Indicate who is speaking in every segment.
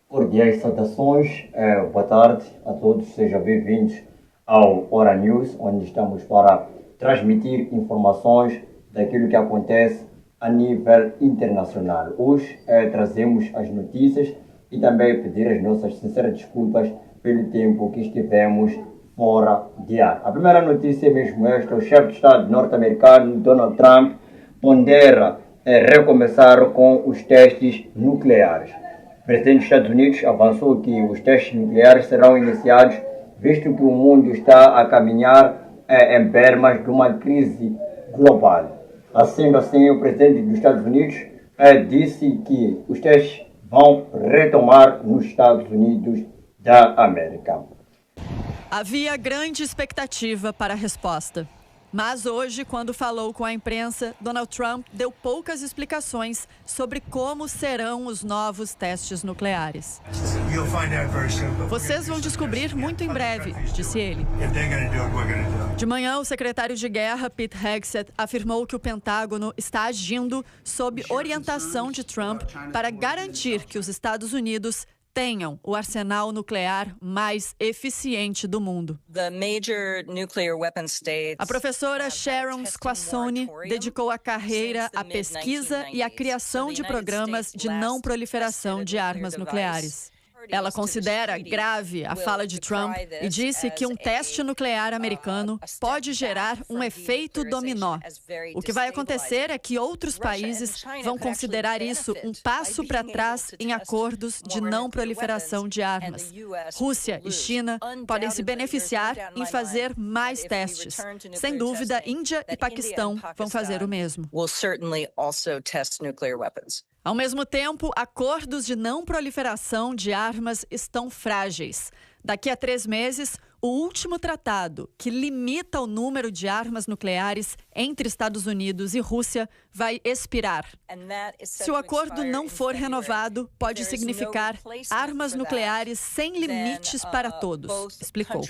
Speaker 1: Cordiais saudações, boa tarde a todos, sejam bem-vindos ao Hora News, onde estamos para transmitir informações daquilo que acontece a nível internacional. Hoje trazemos as notícias e também pedir as nossas sinceras desculpas pelo tempo que estivemos fora de ar. A primeira notícia é mesmo esta: o chefe de Estado norte-americano Donald Trump pondera recomeçar com os testes nucleares. O presidente dos Estados Unidos avançou que os testes nucleares serão iniciados, visto que o mundo está a caminhar em bermas de uma crise global. Assim, o presidente dos Estados Unidos disse que os testes vão retomar nos Estados Unidos da América.
Speaker 2: Havia grande expectativa para a resposta. Mas hoje, quando falou com a imprensa, Donald Trump deu poucas explicações sobre como serão os novos testes nucleares. Vocês vão descobrir muito em breve, disse ele. De manhã, o secretário de Guerra, Pete Hegseth, afirmou que o Pentágono está agindo sob orientação de Trump para garantir que os Estados Unidos tenham o arsenal nuclear mais eficiente do mundo. A professora Sharon Squassoni dedicou a carreira à pesquisa e à criação de programas de não proliferação de armas nucleares. Ela considera grave a fala de Trump e disse que um teste nuclear americano pode gerar um efeito dominó. O que vai acontecer é que outros países vão considerar isso um passo para trás em acordos de não proliferação de armas. Rússia e China podem se beneficiar em fazer mais testes. Sem dúvida, Índia e Paquistão vão fazer o mesmo. Ao mesmo tempo, acordos de não proliferação de armas estão frágeis. Daqui a 3 meses, o último tratado que limita o número de armas nucleares entre Estados Unidos e Rússia vai expirar. Se o acordo não for renovado, pode significar armas nucleares sem limites para todos, explicou.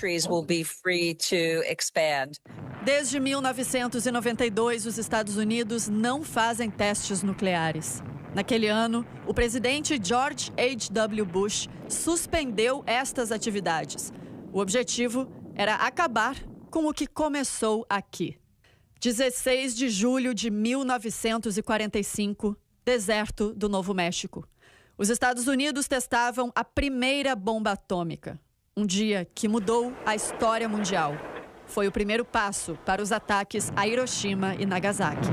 Speaker 2: Desde 1992, os Estados Unidos não fazem testes nucleares. Naquele ano, o presidente George H.W. Bush suspendeu estas atividades. O objetivo era acabar com o que começou aqui. 16 de julho de 1945, deserto do Novo México. Os Estados Unidos testavam a primeira bomba atômica. Um dia que mudou a história mundial. Foi o primeiro passo para os ataques a Hiroshima e Nagasaki.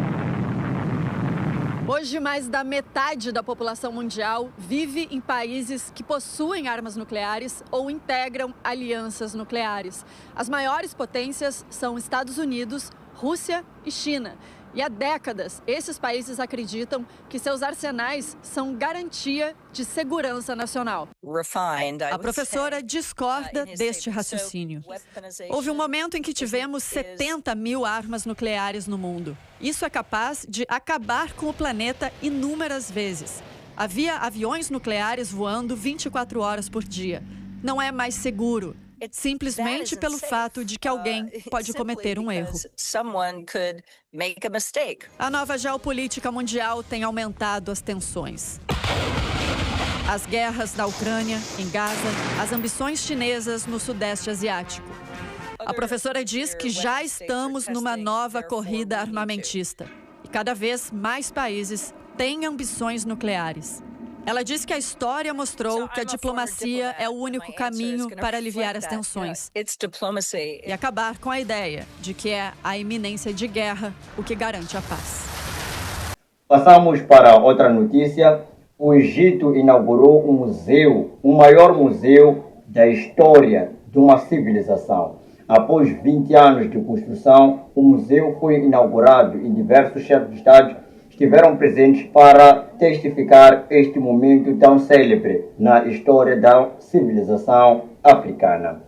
Speaker 2: Hoje, mais da metade da população mundial vive em países que possuem armas nucleares ou integram alianças nucleares. As maiores potências são Estados Unidos, Rússia e China. E há décadas, esses países acreditam que seus arsenais são garantia de segurança nacional. A professora discorda deste raciocínio. Houve um momento em que tivemos 70 mil armas nucleares no mundo. Isso é capaz de acabar com o planeta inúmeras vezes. Havia aviões nucleares voando 24 horas por dia. Não é mais seguro. Simplesmente pelo fato de que alguém pode cometer um erro. A nova geopolítica mundial tem aumentado as tensões. As guerras na Ucrânia, em Gaza, as ambições chinesas no Sudeste Asiático. A professora diz que já estamos numa nova corrida armamentista e cada vez mais países têm ambições nucleares. Ela diz que a história mostrou que a diplomacia é o único caminho para aliviar as tensões e acabar com a ideia de que é a iminência de guerra o que garante a paz.
Speaker 1: Passamos para outra notícia. O Egito inaugurou um museu, o maior museu da história de uma civilização. Após 20 anos de construção, o museu foi inaugurado e diversos chefes de Estado estiveram presentes para testificar este momento tão célebre na história da civilização africana.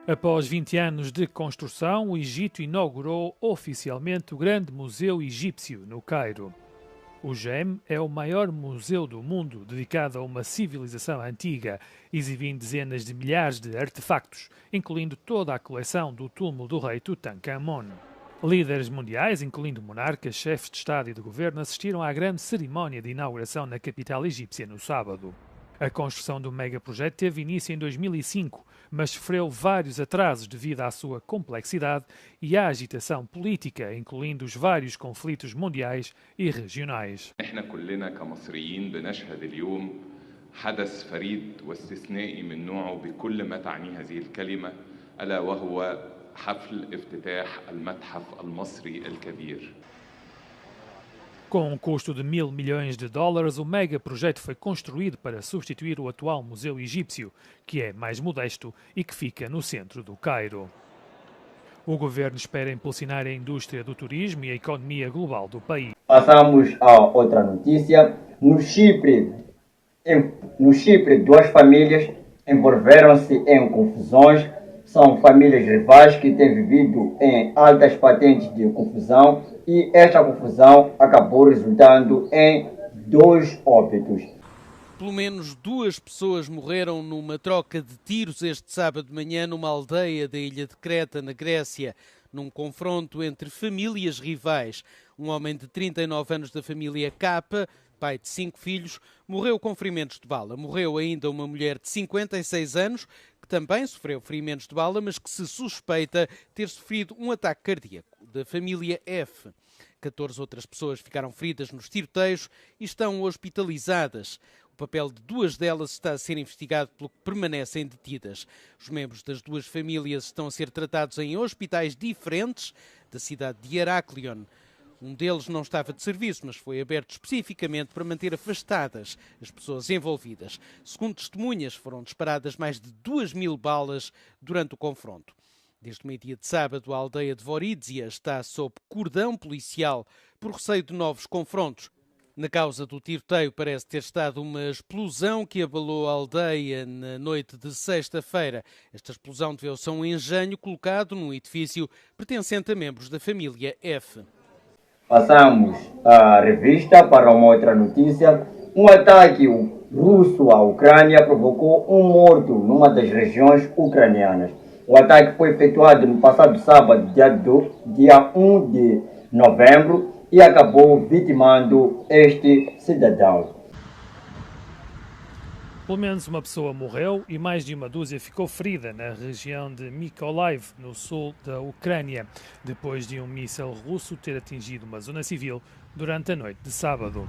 Speaker 3: Após 20 anos de construção, o Egito inaugurou oficialmente o Grande Museu Egípcio, no Cairo. O GEM é o maior museu do mundo dedicado a uma civilização antiga, exibindo dezenas de milhares de artefactos, incluindo toda a coleção do túmulo do rei Tutankhamon. Líderes mundiais, incluindo monarcas, chefes de Estado e de governo, assistiram à grande cerimónia de inauguração na capital egípcia no sábado. A construção do megaprojeto teve início em 2005, mas sofreu vários atrasos devido à sua complexidade e à agitação política, incluindo os vários conflitos mundiais e regionais.
Speaker 4: احنا كلنا كمصريين بنشهد اليوم حدث فريد واستثنائي من نوعه بكل ما تعنيه هذه الكلمة ألا وهو حفل افتتاح المتحف المصري الكبير.
Speaker 3: Com um custo de $1.000 milhões, o megaprojeto foi construído para substituir o atual Museu Egípcio, que é mais modesto e que fica no centro do Cairo. O governo espera impulsionar a indústria do turismo e a economia global do país.
Speaker 1: Passamos a outra notícia. No Chipre, duas famílias envolveram-se em confusões. São famílias rivais que têm vivido em altas patentes de confusão e esta confusão acabou resultando em 2 óbitos.
Speaker 5: Pelo menos 2 pessoas morreram numa troca de tiros este sábado de manhã numa aldeia da ilha de Creta, na Grécia, num confronto entre famílias rivais. Um homem de 39 anos da família K, pai de 5 filhos, morreu com ferimentos de bala. Morreu ainda uma mulher de 56 anos, que também sofreu ferimentos de bala, mas que se suspeita ter sofrido um ataque cardíaco. Da família F. 14 outras pessoas ficaram feridas nos tiroteios e estão hospitalizadas. O papel de 2 delas está a ser investigado, pelo que permanecem detidas. Os membros das 2 famílias estão a ser tratados em hospitais diferentes da cidade de Heraklion. Um deles não estava de serviço, mas foi aberto especificamente para manter afastadas as pessoas envolvidas. Segundo testemunhas, foram disparadas mais de 2.000 balas durante o confronto. Desde o meio-dia de sábado, a aldeia de Vorídzia está sob cordão policial por receio de novos confrontos. Na causa do tiroteio parece ter estado uma explosão que abalou a aldeia na noite de sexta-feira. Esta explosão deveu-se a um engenho colocado num edifício pertencente a membros da família F.
Speaker 1: Passamos a revista para uma outra notícia. Um ataque russo à Ucrânia provocou um morto numa das regiões ucranianas. O ataque foi efetuado no passado sábado, dia 1 de novembro, e acabou vitimando este cidadão.
Speaker 3: Pelo menos uma pessoa morreu e mais de uma dúzia ficou ferida na região de Mykolaiv, no sul da Ucrânia, depois de um míssil russo ter atingido uma zona civil durante a noite de sábado.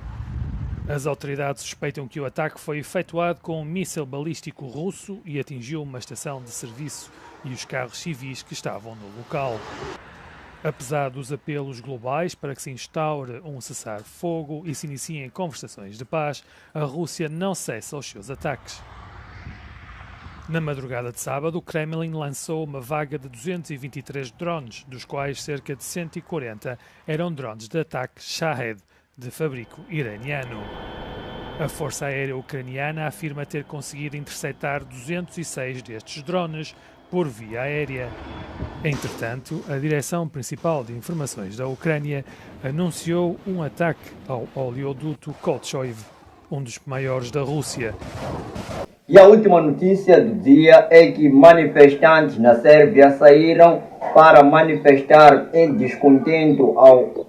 Speaker 3: As autoridades suspeitam que o ataque foi efetuado com um míssil balístico russo e atingiu uma estação de serviço e os carros civis que estavam no local. Apesar dos apelos globais para que se instaure um cessar-fogo e se iniciem conversações de paz, a Rússia não cessa os seus ataques. Na madrugada de sábado, o Kremlin lançou uma vaga de 223 drones, dos quais cerca de 140 eram drones de ataque Shahed, de fabrico iraniano. A Força Aérea Ucraniana afirma ter conseguido interceptar 206 destes drones por via aérea. Entretanto, a Direção Principal de Informações da Ucrânia anunciou um ataque ao oleoduto Kolchoiv, um dos maiores da Rússia.
Speaker 1: E a última notícia do dia é que manifestantes na Sérvia saíram para manifestar em descontento ao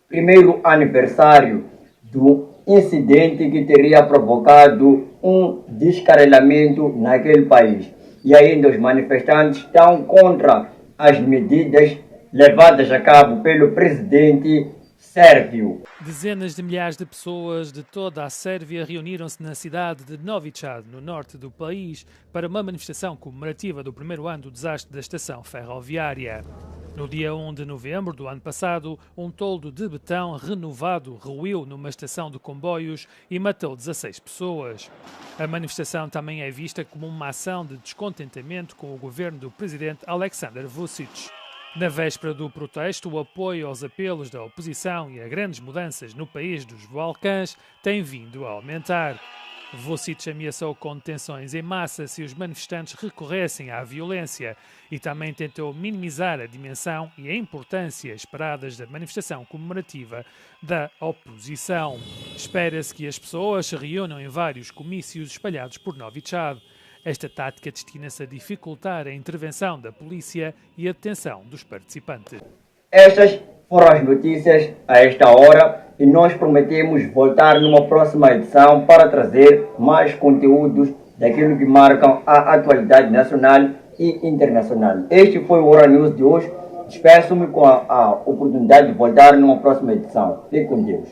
Speaker 1: primeiro aniversário do incidente que teria provocado um descarrilamento naquele país. E ainda os manifestantes estão contra as medidas levadas a cabo pelo presidente sérvio.
Speaker 3: Dezenas de milhares de pessoas de toda a Sérvia reuniram-se na cidade de Novi Sad, no norte do país, para uma manifestação comemorativa do primeiro ano do desastre da estação ferroviária. No dia 1 de novembro do ano passado, um toldo de betão renovado ruiu numa estação de comboios e matou 16 pessoas. A manifestação também é vista como uma ação de descontentamento com o governo do presidente Aleksandar Vučić. Na véspera do protesto, o apoio aos apelos da oposição e a grandes mudanças no país dos Balcãs tem vindo a aumentar. Vučić ameaçou com detenções em massa se os manifestantes recorressem à violência e também tentou minimizar a dimensão e a importância esperadas da manifestação comemorativa da oposição. Espera-se que as pessoas se reúnam em vários comícios espalhados por Novi Sad. Esta tática destina-se a dificultar a intervenção da polícia e a detenção dos participantes.
Speaker 1: Estas foram as notícias a esta hora e nós prometemos voltar numa próxima edição para trazer mais conteúdos daquilo que marcam a atualidade nacional e internacional. Este foi o Hora News de hoje. Despeço-me com a oportunidade de voltar numa próxima edição. Fique com Deus.